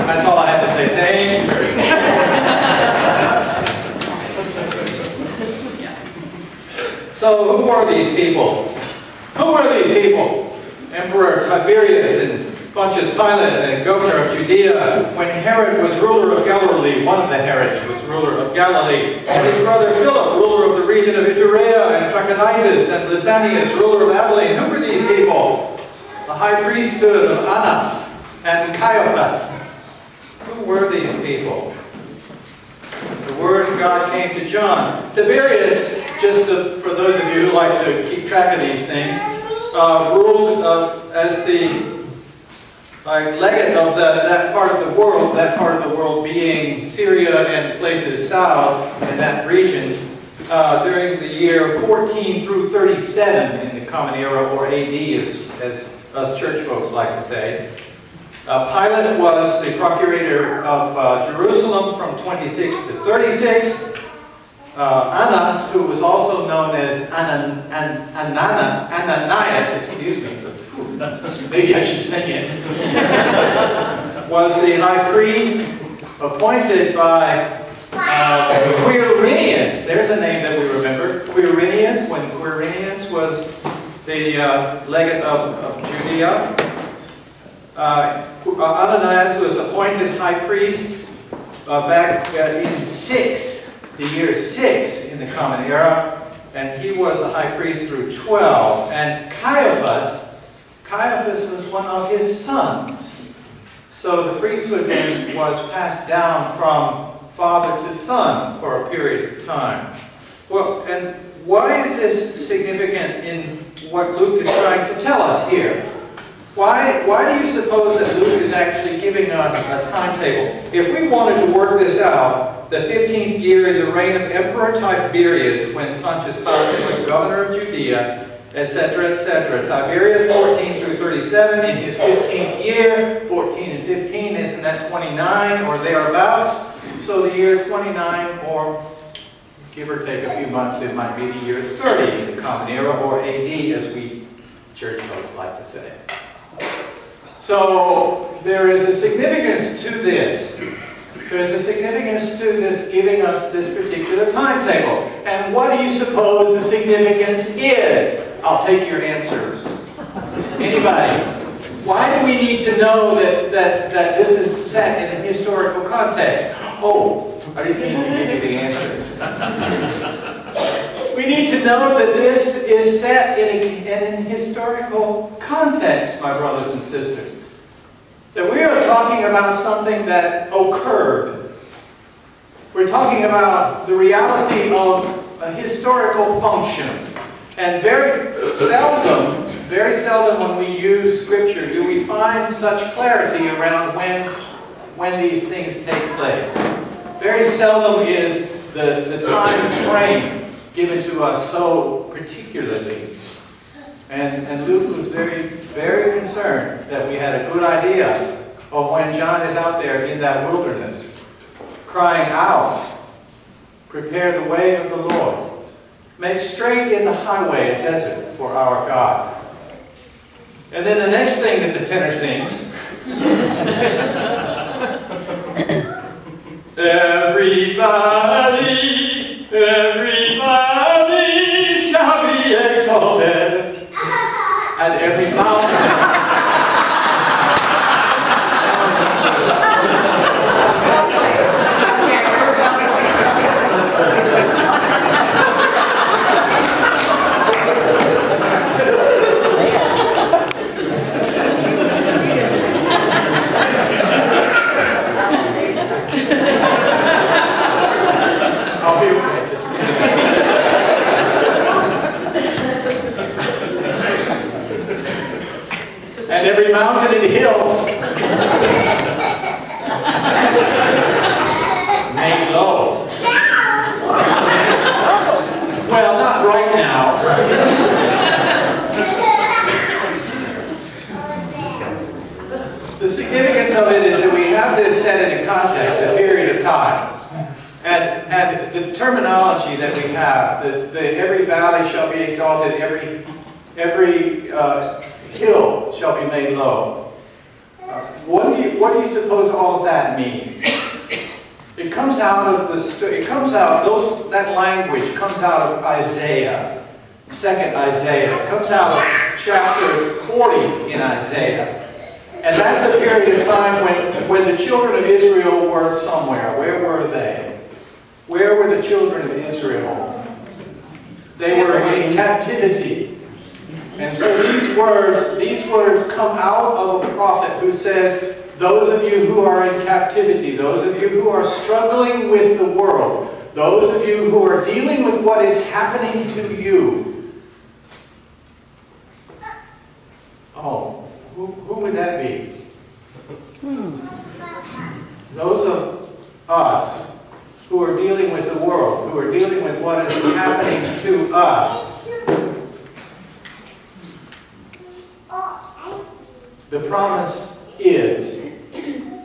That's all I have to say. Thank you very much. So who were these people? Who were these people? Emperor Tiberius and Pontius Pilate and governor of Judea, when Herod was ruler of Galilee, one of the Herods was ruler of Galilee, and his brother Philip, ruler of the region of Iturea, and Trachonitis and Lysanias, ruler of Abilene. Who were these people? The high priesthood of Annas and Caiaphas. Who were these people? The word of God came to John. Tiberius, just for those of you who like to keep track of these things, ruled as the legate of that part of the world being Syria and places south in that region, during the year 14 through 37 in the Common Era, or AD as us church folks like to say. Pilate was the procurator of Jerusalem from 26 to 36. Annas, who was also known as Ananias, excuse me, maybe I should sing it, was the high priest appointed by Quirinius. There's a name that we remember. Quirinius, when Quirinius was the legate of Judea. Ananias was appointed high priest back in the year 6 in the Common Era, and he was the high priest through 12. And Caiaphas was one of his sons. So the priesthood then was passed down from father to son for a period of time. Well, and why is this significant in what Luke is trying to tell us here? Why do you suppose that Luke is actually giving us a timetable? If we wanted to work this out, the 15th year in the reign of Emperor Tiberius, when Pontius Pilate was governor of Judea, etc., etc. Tiberius 14 through 37, in his 15th year, 14 and 15, isn't that 29 or thereabouts? So the year 29, or give or take a few months, it might be the year 30 in the Common Era, or AD, as we church folks like to say. So there is a significance to this. There's a significance to this giving us this particular timetable. And what do you suppose the significance is? I'll take your answers. Anybody? Why do we need to know that this is set in a historical context? Oh, I didn't mean to give you the answer. We need to know that this is set in an historical context, my brothers and sisters. That we are talking about something that occurred. We're talking about the reality of a historical function. And very seldom when we use Scripture do we find such clarity around when these things take place. Very seldom is the time frame given to us so particularly. And Luke was very, very concerned that we had a good idea of when John is out there in that wilderness, crying out, "Prepare the way of the Lord. Make straight in the highway a desert for our God." And then the next thing that the tenor sings, every valley shall be exalted, and every mountain time. And the terminology that we have, every valley shall be exalted, every hill shall be made low. What do you suppose all of that means? It comes out of that language comes out of Isaiah, 2nd Isaiah. It comes out of chapter 40 in Isaiah. And that's a period of time when the children of Israel were somewhere. Where were they? Where were the children of Israel? They were in captivity. And so these words come out of a prophet who says, those of you who are in captivity, those of you who are struggling with the world, those of you who are dealing with what is happening to you. Oh, who would that be? Those of us who are dealing with the world, who are dealing with what is happening to us. The promise is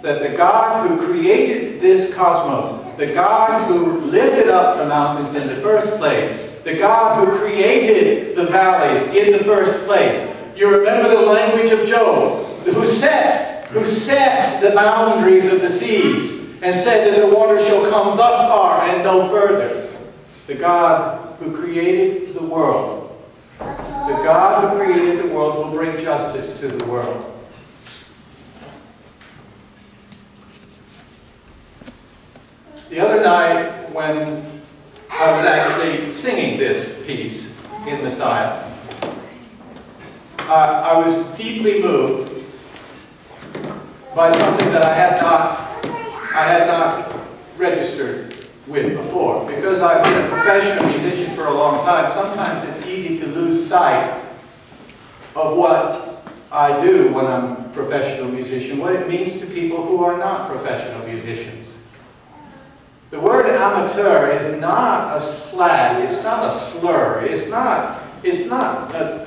that the God who created this cosmos, the God who lifted up the mountains in the first place, the God who created the valleys in the first place. You remember the language of Job, who set the boundaries of the seas and said that the water shall come thus far and no further. The God who created the world, the God who created the world will bring justice to the world. The other night, when I was actually singing this piece in Messiah, I was deeply moved by something that I had not registered with before. Because I've been a professional musician for a long time, sometimes it's easy to lose sight of what I do when I'm a professional musician, what it means to people who are not professional musicians. The word amateur is not a slag, it's not a slur, it's not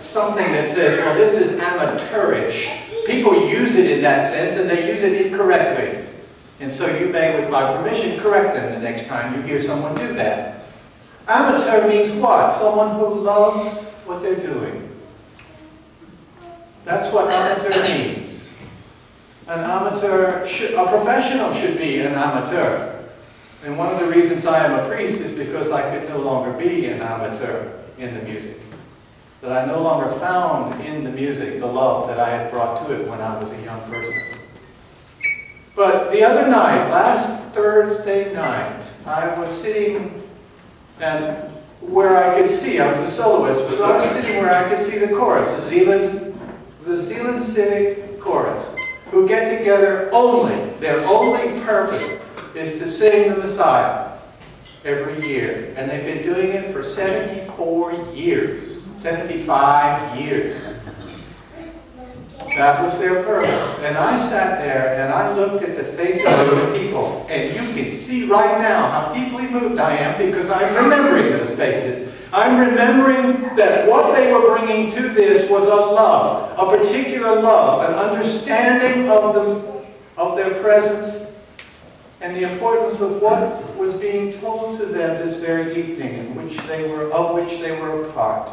something that says, well, this is amateurish. People use it in that sense, and they use it incorrectly. And so you may, with my permission, correct them the next time you hear someone do that. Amateur means what? Someone who loves what they're doing. That's what amateur means. A professional should be an amateur. And one of the reasons I am a priest is because I could no longer be an amateur in the music. That I no longer found in the music the love that I had brought to it when I was a young person. But the other night, last Thursday night, I was sitting and where I could see, I was a soloist, so I was sitting where I could see the chorus, the Zeeland Civic Chorus, who get together their only purpose is to sing the Messiah every year. And they've been doing it for 74 years, 75 years. That was their purpose. And I sat there and I looked at the faces of the people, and you can see right now how deeply moved I am because I'm remembering those faces. I'm remembering that what they were bringing to this was a love, a particular love, an understanding of their presence, and the importance of what was being told to them this very evening, of which they were a part.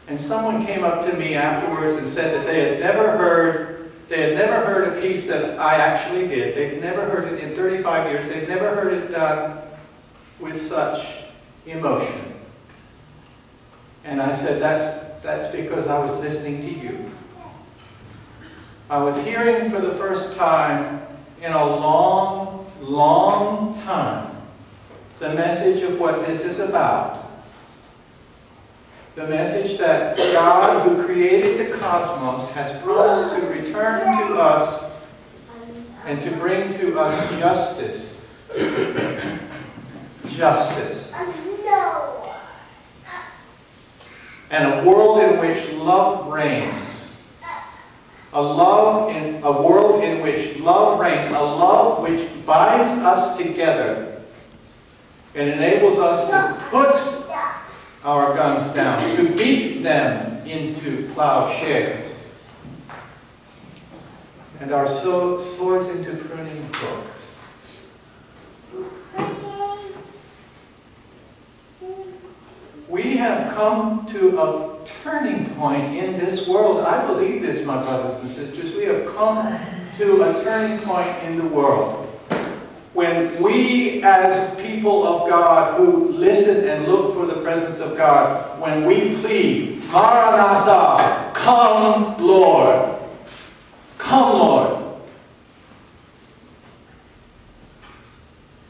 And someone came up to me afterwards and said that they had never heard a piece that I actually did. They'd never heard it in 35 years. They'd never heard it done with such emotion. And I said, that's because I was listening to you. I was hearing for the first time in a long, long time the message of what this is about. The message that God, who created the cosmos, has promised to return to us and to bring to us justice. Justice. And a world in which love reigns. A world in which love reigns. A love which binds us together and enables us to put our guns down, to beat them into plowshares. and our swords into pruning hooks. We have come to a turning point in this world. I believe this, my brothers and sisters. We have come to a turning point in the world when we, as people of God who listen and look for the presence of God, when we plead, Maranatha, come Lord, come Lord.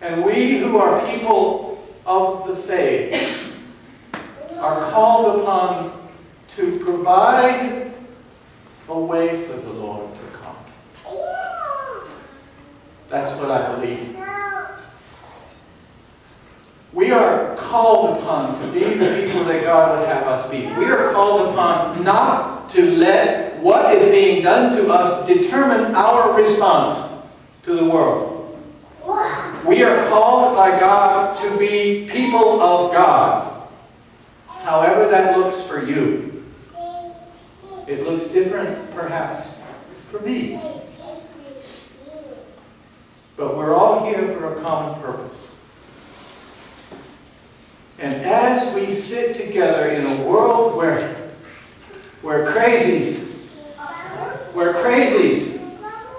And we who are people of the faith are called upon to provide a way for the Lord to come. That's what I believe. We are called upon to be the people that God would have us be. We are called upon not to let what is being done to us determine our response to the world. We are called by God to be people of God. However that looks for you. It looks different, perhaps, for me. But we're all here for a common purpose. And as we sit together in a world where crazies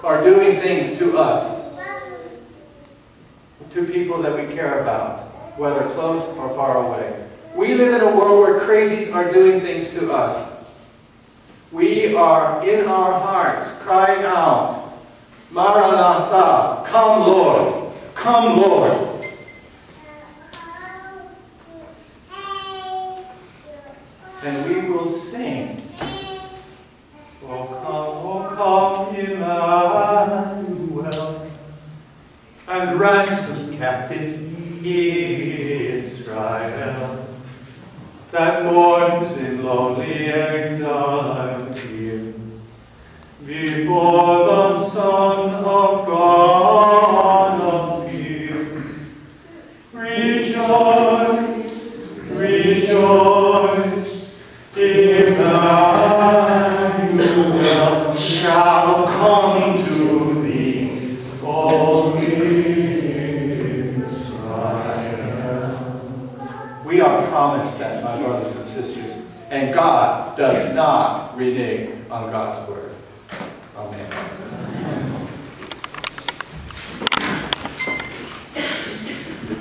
are doing things to us, to people that we care about, whether close or far away. We live in a world where crazies are doing things to us. We are in our hearts crying out, Maranatha, come Lord, come Lord. And we will sing, O come, Emmanuel, and ransom captive Israel, that mourns in lonely exile here, before the Son of God appear. Rejoice, rejoice, Emmanuel shall come to thee, O Israel. We are promised that, my brothers and sisters, and God does not renege on God's word. Amen.